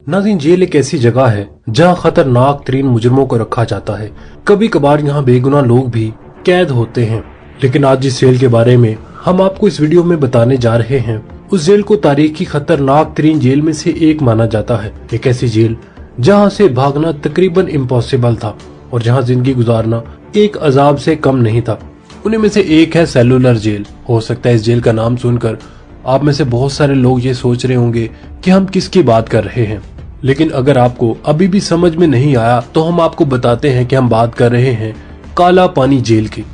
नाज़रीन, जेल एक ऐसी जगह है जहां खतरनाक तरीन मुजरमों को रखा जाता है। कभी कभार यहाँ बेगुनाह लोग भी कैद होते हैं। लेकिन आज जिस जेल के बारे में हम आपको इस वीडियो में बताने जा रहे हैं, उस जेल को तारीख की खतरनाक तरीन जेल में से एक माना जाता है। एक ऐसी जेल जहाँ से भागना तकरीबन इम्पॉसिबल था और जहाँ जिंदगी गुजारना एक अजाब से कम नहीं था। उन्हीं में से एक है सेलुलर जेल। हो सकता है इस जेल का नाम सुनकर आप में से बहुत सारे लोग ये सोच रहे होंगे कि हम किसकी बात कर रहे हैं, लेकिन अगर आपको अभी भी समझ में नहीं आया तो हम आपको बताते हैं कि हम बात कर रहे हैं काला पानी जेल की।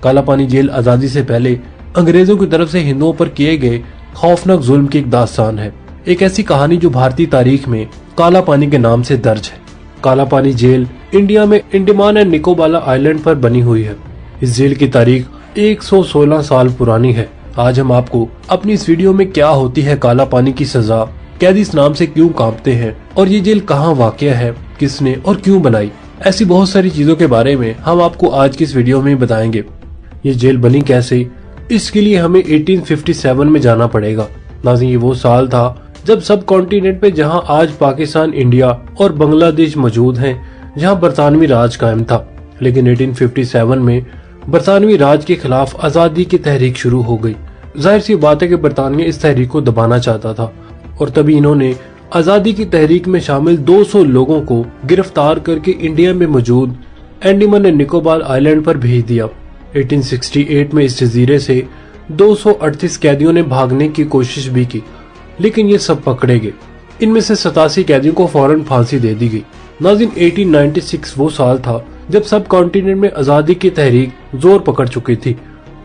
काला पानी जेल आजादी से पहले अंग्रेजों की तरफ से हिंदुओं पर किए गए खौफनाक जुल्म की एक दास्तान है। एक ऐसी कहानी जो भारतीय तारीख में काला पानी के नाम से दर्ज है। काला पानी जेल इंडिया में अंडमान एंड निकोबार आइलैंड पर बनी हुई है। इस जेल की तारीख 116 साल पुरानी है। आज हम आपको अपनी इस वीडियो में क्या होती है काला पानी की सजा, कैदी इस नाम से क्यों कांपते हैं और ये जेल कहाँ वाक़या है, किसने और क्यों बनाई, ऐसी बहुत सारी चीजों के बारे में हम आपको आज की इस वीडियो में बताएंगे। ये जेल बनी कैसे, इसके लिए हमें 1857 में जाना पड़ेगा। नाज़रीन, ये वो साल था जब सब कॉन्टिनेंट पे जहां आज पाकिस्तान, इंडिया और बांग्लादेश मौजूद हैं, जहां बरतानवी राज कायम था। लेकिन 1857 में बरतानवी राज के खिलाफ आजादी की तहरीक शुरू हो गई। जाहिर सी बात है कि बरतानिया इस तहरीक को दबाना चाहता था और तभी इन्होंने आजादी की तहरीक में शामिल 200 लोगों को गिरफ्तार करके इंडिया में मौजूद अंडमान एंड निकोबार आइलैंड पर भेज दिया। 1868 में इस जजीरे से 238 कैदियों ने भागने की कोशिश भी की, लेकिन ये सब पकड़े गए। इनमें से 87 कैदियों को फौरन फांसी दे दी गई। नाज़रीन, 1896 वो साल था जब सब कॉन्टिनेंट में आजादी की तहरीक जोर पकड़ चुकी थी।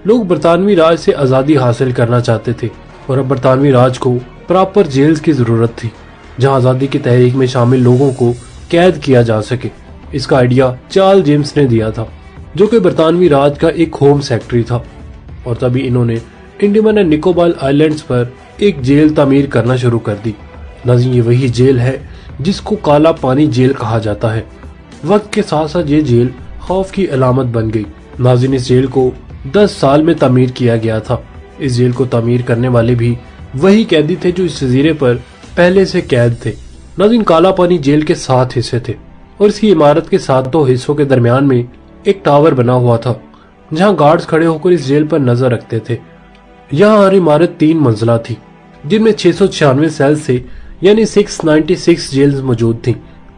लोग बरतानवी राज से आजादी हासिल करना चाहते थे और अब बरतानवी राज को प्रॉपर जेल्स की जरूरत थी जहां आजादी की तहरीक में शामिल लोगों को कैद किया जा सके। इसका आइडिया चार्ल्स जेम्स ने दिया था, जो कि बरतानवी राज का एक होम सेक्रेटरी था। और तभी इन्होंने अंडमान एंड निकोबार आइलैंड्स पर एक जेल तामीर करना शुरू कर दी। नाज़रीन, ये वही जेल है जिसको काला पानी जेल कहा जाता है। वक्त के साथ साथ ये जेल खौफ की अलामत बन गई। नाज़रीन, इस जेल को 10 साल में तामीर किया गया था। इस जेल को तामीर करने वाले भी वही कैदी थे जो इस जजीरे पर पहले से कैद थे। नाज़रीन, काला पानी जेल के 7 हिस्से थे और इसकी इमारत के 7 हिस्सों के दरमियान में एक टावर बना हुआ था जहां गार्ड्स खड़े होकर इस जेल पर नजर रखते थे। यहाँ हर इमारत 3 मंजिला थी जिनमें 696 सेल्स थे, यानी 696 जेल्स मौजूद थी।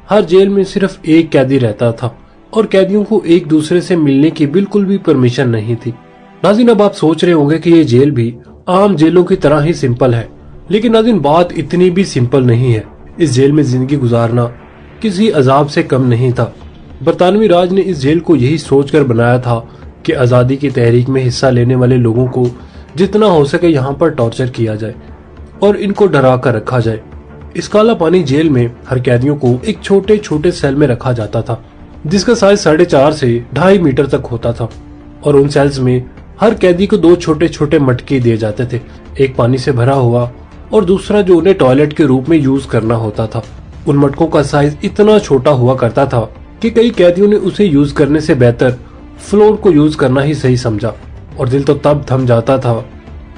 हर जेल में सिर्फ एक कैदी रहता था और कैदियों को एक दूसरे से मिलने की बिल्कुल भी परमिशन नहीं थी। नाज़रीन, अब आप सोच रहे होंगे कि ये जेल भी आम जेलों की तरह ही सिंपल है, लेकिन नाज़रीन बात इतनी भी सिंपल नहीं है। इस जेल में जिंदगी गुजारना किसी अजाब से कम नहीं था। बरतानवी राज ने इस जेल को यही सोचकर बनाया था कि आजादी की तहरीक में हिस्सा लेने वाले लोगों को जितना हो सके यहाँ पर टॉर्चर किया जाए और इनको डरा कर रखा जाए। इस काला पानी जेल में हर कैदियों को एक छोटे छोटे सेल में रखा जाता था जिसका साइज 4.5 से 2.5 मीटर तक होता था और उन सेल्स में हर कैदी को 2 छोटे छोटे मटके दिए जाते थे, एक पानी से भरा हुआ और दूसरा जो उन्हें टॉयलेट के रूप में यूज करना होता था। उन मटकों का साइज इतना छोटा हुआ करता था कि कई कैदियों ने उसे यूज करने से बेहतर फ्लोर को यूज करना ही सही समझा। और दिल तो तब थम जाता था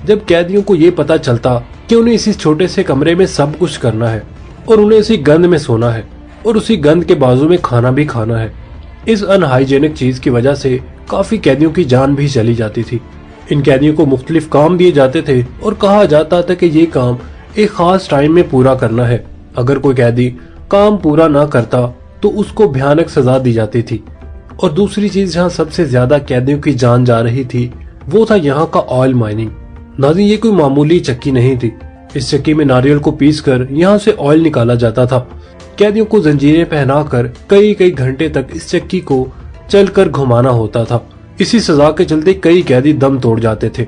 जब कैदियों को ये पता चलता कि उन्हें इसी छोटे से कमरे में सब कुछ करना है और उन्हें उसी गंद में सोना है और उसी गंद के बाजू में खाना भी खाना है। इस अनहाइजेनिक चीज की वजह से काफी कैदियों की जान भी चली जाती थी। इन कैदियों को मुख्तलिफ काम दिए जाते थे और कहा जाता था कि ये काम एक खास टाइम में पूरा करना है। अगर कोई कैदी काम पूरा ना करता तो उसको भयानक सजा दी जाती थी। और दूसरी चीज जहाँ सबसे ज्यादा कैदियों की जान जा रही थी वो था यहाँ का ऑयल माइनिंग। नाज़रीन, ये कोई मामूली चक्की नहीं थी। इस चक्की में नारियल को पीसकर यहाँ से ऑयल निकाला जाता था। कैदियों को जंजीरें पहनाकर कई कई घंटे तक इस चक्की को चलकर घुमाना होता था। इसी सजा के चलते कई कैदी दम तोड़ जाते थे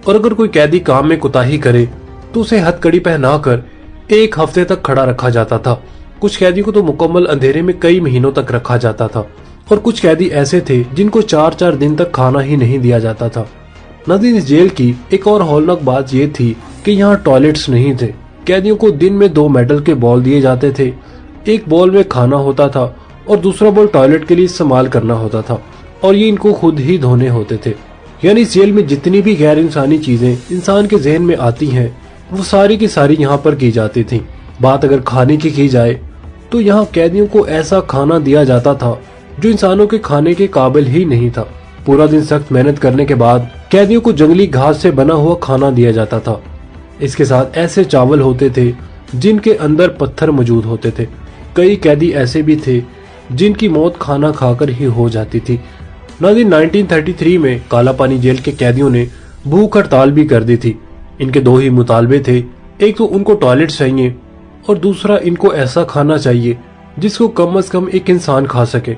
और अगर कोई कैदी काम में कोताही करे तो उसे हथकड़ी पहनाकर 1 हफ्ते तक खड़ा रखा जाता था। कुछ कैदी को तो मुकम्मल अंधेरे में कई महीनों तक रखा जाता था और कुछ कैदी ऐसे थे जिनको 4-4 दिन तक खाना ही नहीं दिया जाता था। नाज़रीन, इस जेल की एक और हौलनाक बात ये थी कि यहाँ टॉयलेट्स नहीं थे। कैदियों को दिन में 2 मेटल के बॉल दिए जाते थे। एक बॉल में खाना होता था और दूसरा बॉल टॉयलेट के लिए इस्तेमाल करना होता था और ये इनको खुद ही धोने होते थे। यानी इस जेल में जितनी भी गैर इंसानी चीजें इंसान के जहन में आती हैं वो सारी की सारी यहाँ पर की जाती थी। बात अगर खाने की जाए तो यहाँ कैदियों को ऐसा खाना दिया जाता था जो इंसानों के खाने के काबिल ही नहीं था। पूरा दिन सख्त मेहनत करने के बाद कैदियों को जंगली घास से बना हुआ खाना दिया जाता था। इसके साथ ऐसे चावल होते थे जिनके अंदर पत्थर मौजूद होते थे। कई कैदी ऐसे भी थे जिनकी मौत खाना खाकर ही हो जाती थी। नाज़रीन, 1933 में काला पानी जेल के कैदियों ने भूख हड़ताल भी कर दी थी। इनके दो ही मुतालबे थे, एक तो उनको टॉयलेट चाहिए और दूसरा इनको ऐसा खाना चाहिए जिसको कम से कम एक इंसान खा सके।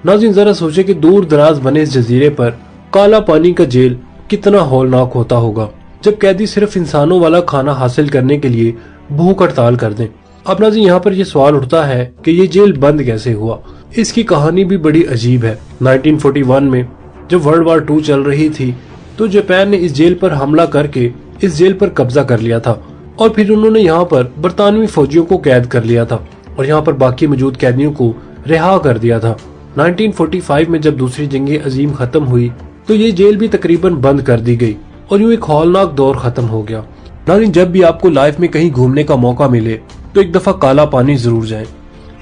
नाज़रीन, जरा सोचे कि दूर दराज बने इस जजीरे पर काला पानी का जेल कितना हौलनाक होता होगा जब कैदी सिर्फ इंसानों वाला खाना हासिल करने के लिए भूख हड़ताल कर दें। अब नाज़रीन, यहाँ पर यह सवाल उठता है कि ये जेल बंद कैसे हुआ। इसकी कहानी भी बड़ी अजीब है। 1941 में जब वर्ल्ड वार 2 चल रही थी तो जापान ने इस जेल पर हमला करके इस जेल पर कब्जा कर लिया था और फिर उन्होंने यहाँ पर बरतानवी फौजियों को कैद कर लिया था और यहाँ पर बाकी मौजूद कैदियों को रिहा कर दिया था। 1945 में जब दूसरी जंग अजीम खत्म हुई तो ये जेल भी तकरीबन बंद कर दी गई और यूं एक हौलनाक दौर खत्म हो गया। नाज़रीन, जब भी आपको लाइफ में कहीं घूमने का मौका मिले तो एक दफा काला पानी जरूर जाएं।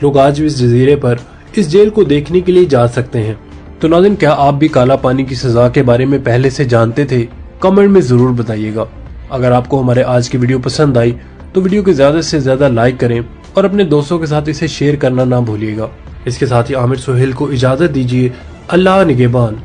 लोग आज भी इस जजीरे पर इस जेल को देखने के लिए जा सकते हैं। तो नाज़रीन, क्या आप भी काला पानी की सजा के बारे में पहले से जानते थे? कमेंट में जरूर बताइएगा। अगर आपको हमारे आज की वीडियो पसंद आई तो वीडियो को ज्यादा से ज्यादा लाइक करें और अपने दोस्तों के साथ इसे शेयर करना ना भूलिएगा। इसके साथ ही आमिर सोहेल को इजाजत दीजिए। अल्लाह निगहबान।